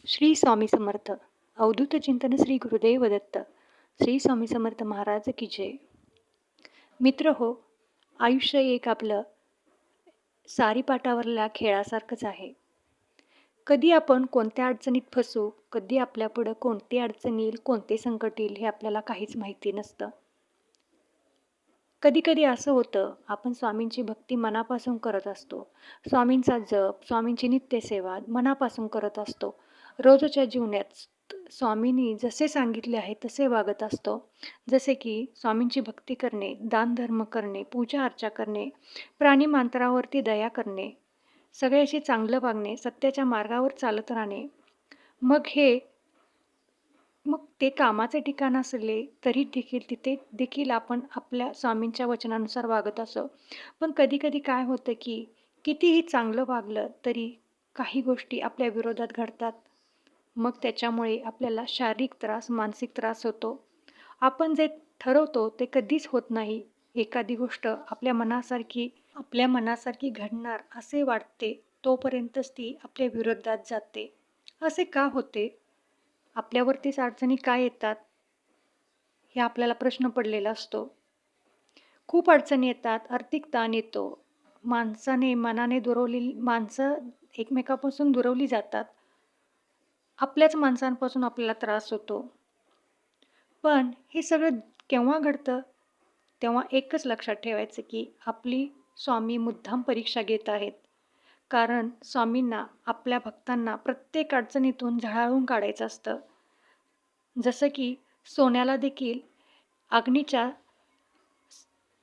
श्री स्वामी समर्थ. अवधूत चिंतन श्री गुरुदेव दत्त. श्री स्वामी समर्थ महाराज की जय. मित्र हो, आयुष्य एक आपलं सारीपाटावरल्या खेळासारखंच आहे. कधी आपण कोणत्या अडचणीत फसू, कधी आपल्यापुढं कोणती अडचण येईल, कोणते संकट येईल हे आपल्याला काहीच माहिती नसतं. कधी कधी असं होतं, आपण स्वामींची भक्ती मनापासून करत असतो. स्वामींचा जप, स्वामींची नित्यसेवा मनापासून करत असतो. रोजच्या जीवनात स्वामींनी जसे सांगितले आहे तसे वागत असतो. जसे की स्वामींची भक्ती करणे, दानधर्म करणे, पूजा अर्चा करणे, प्राणीमात्रावरती दया करणे, सगळ्याशी चांगलं वागणे, सत्याच्या मार्गावर चालत राहणे. मग ते कामाचे ठिकाण असले तरी देखील तिथे देखील आपण आपल्या स्वामींच्या वचनानुसार वागत असो. पण कधी-कधी काय होतं, की कितीही चांगलं वागलं तरी काही गोष्टी आपल्या विरोधात घडतात. मग त्याच्यामुळे आपल्याला शारीरिक त्रास, मानसिक त्रास होतो. आपण जे ठरवतो ते कधीच होत नाही. एखादी गोष्ट आपल्या मनासारखी घडणार असे वाटते, तोपर्यंतच ती आपल्या विरोधात जाते. असे का होते? आपल्यावरतीच अडचणी का येतात? हे आपल्याला प्रश्न पडलेला असतो. खूप अडचणी येतात, आर्थिक ताण येतो. मनाने दुरावलेली माणसं एकमेकांपासून दुरावली जातात. आपल्याच माणसांपासून आपल्याला त्रास होतो. पण हे सगळं केव्हा घडतं? तेव्हा एकच लक्षात ठेवायचं, की आपली स्वामी मुद्दाम परीक्षा घेत आहेत. कारण स्वामींना आपल्या भक्तांना प्रत्येक अडचणीतून झळाळून काढायचं असतं. जसं की सोन्याला देखील अग्नीच्या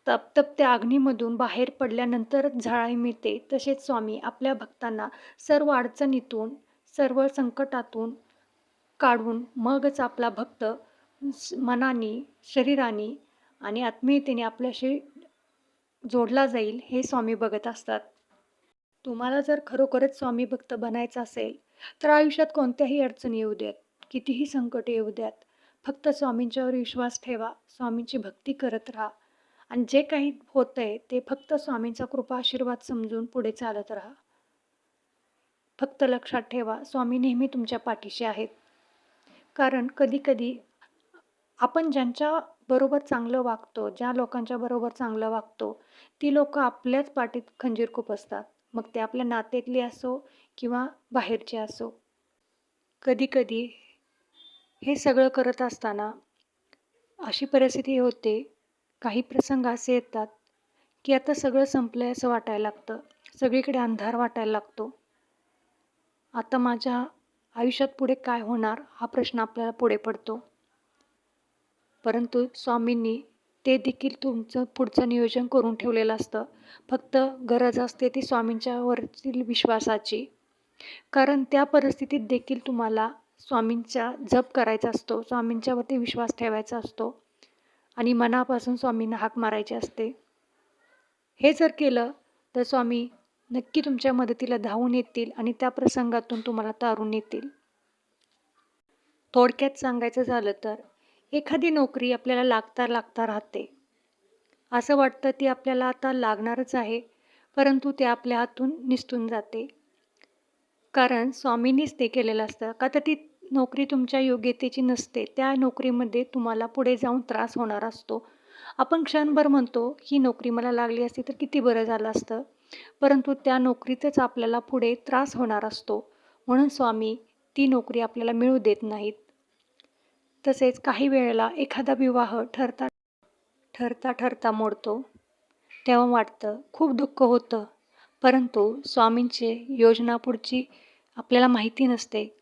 तप्त्या अग्नीमधून बाहेर पडल्यानंतरच झळाळी मिळते, तसेच स्वामी आपल्या भक्तांना सर्व अडचणीतून, सर्व संकटातून काढून मगच आपला भक्त मनाने, शरीराने आणि आत्मीयतेने आपल्याशी जोडला जाईल हे स्वामी बघत असतात. तुम्हाला जर खरोखरच स्वामी भक्त बनायचं असेल, तर आयुष्यात कोणत्याही अडचणी येऊ द्यात, कितीही संकट येऊ द्यात, फक्त स्वामींच्यावर विश्वास ठेवा, स्वामींची भक्ती करत राहा आणि जे काही होतंय ते फक्त स्वामींचा कृपा आशीर्वाद समजून पुढे चालत राहा. फक्त लक्षात ठेवा, स्वामी नेहमी तुमच्या पाठीशी आहेत. कारण कधी-कधी आपण ज्यांच्या बरोबर चांगलं वागतो, ज्या लोकांच्या बरोबर चांगलं वागतो, ती लोकं आपल्याच पाठीत खंजीर खुपसतात. मग ते आपल्या नात्यातली असो किंवा बाहेरचे असो. कधी-कधी हे सगळं करत असताना अशी परिस्थिती होते, काही प्रसंग असे येतात, की आता सगळं संपलंय असं वाटायला लागतं. सगळीकडे अंधार वाटायला लागतो. आता माझ्या आयुष्यात पुढे काय होणार हा प्रश्न आपल्याला पुढे पडतो. परंतु स्वामींनी ते देखील तुमचं पुढचं नियोजन करून ठेवलेलं असतं. फक्त गरज असते ती स्वामींच्यावरची विश्वासाची. कारण त्या परिस्थितीत देखील तुम्हाला स्वामींचा जप करायचा असतो, स्वामींच्यावरती विश्वास ठेवायचा असतो आणि मनापासून स्वामींना हाक मारायची असते. हे जर केलं तर स्वामी नक्की तुमच्या मदतीला धावून येतील आणि त्या प्रसंगातून तुम्हाला तारून येतील. थोडक्यात सांगायचं झालं तर एखादी नोकरी आपल्याला लागता राहते. असं वाटतं ती आपल्याला आता लागणारच आहे, परंतु ते आपल्या हातून निसटून जाते. कारण स्वामींनीच ते केलेलं असतं. का तर ती नोकरी तुमच्या योग्यतेची नसते. त्या नोकरीमध्ये तुम्हाला पुढे जाऊन त्रास होणार असतो. आपण क्षणभर म्हणतो, ही नोकरी मला लागली असती तर किती बरं झालं असतं. परंतु त्या नोकरीतच आपल्याला पुढे त्रास होणार असतो. म्हणून स्वामी ती नोकरी आपल्याला मिळू देत नाहीत. तसेच काही वेळेला एखादा विवाह ठरता मोडतो. तेव्हा वाटतं, खूप दुःख होतं. परंतु स्वामींची योजना पुढची आपल्याला माहिती नसते.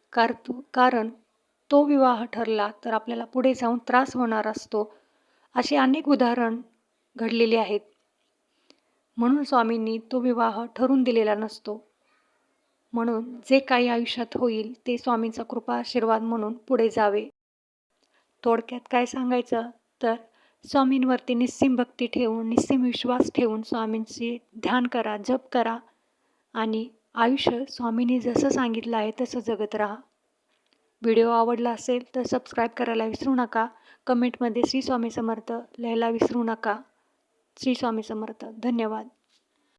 कारण तो विवाह ठरला तर आपल्याला पुढे जाऊन त्रास होणार असतो. अशी अनेक उदाहरण घडलेली आहेत. म्हणून स्वामींनी तो विवाह ठरवून दिलेला नसतो. म्हणून जे काही आयुष्यात होईल ते स्वामींचा कृपा आशीर्वाद म्हणून पुढे जावे. थोडक्यात काय सांगायचं तर स्वामींवरती निस्सीम भक्ती ठेवून, निस्सीम विश्वास ठेवून स्वामींचे ध्यान करा, जप करा आणि आयुष्य स्वामींनी जसं सांगितलं आहे तसं जगत राहा. व्हिडिओ आवडला असेल तर सबस्क्राईब करायला विसरू नका. कमेंटमध्ये श्री स्वामी समर्थ लिहायला विसरू नका. श्री स्वामी समर्थ. धन्यवाद.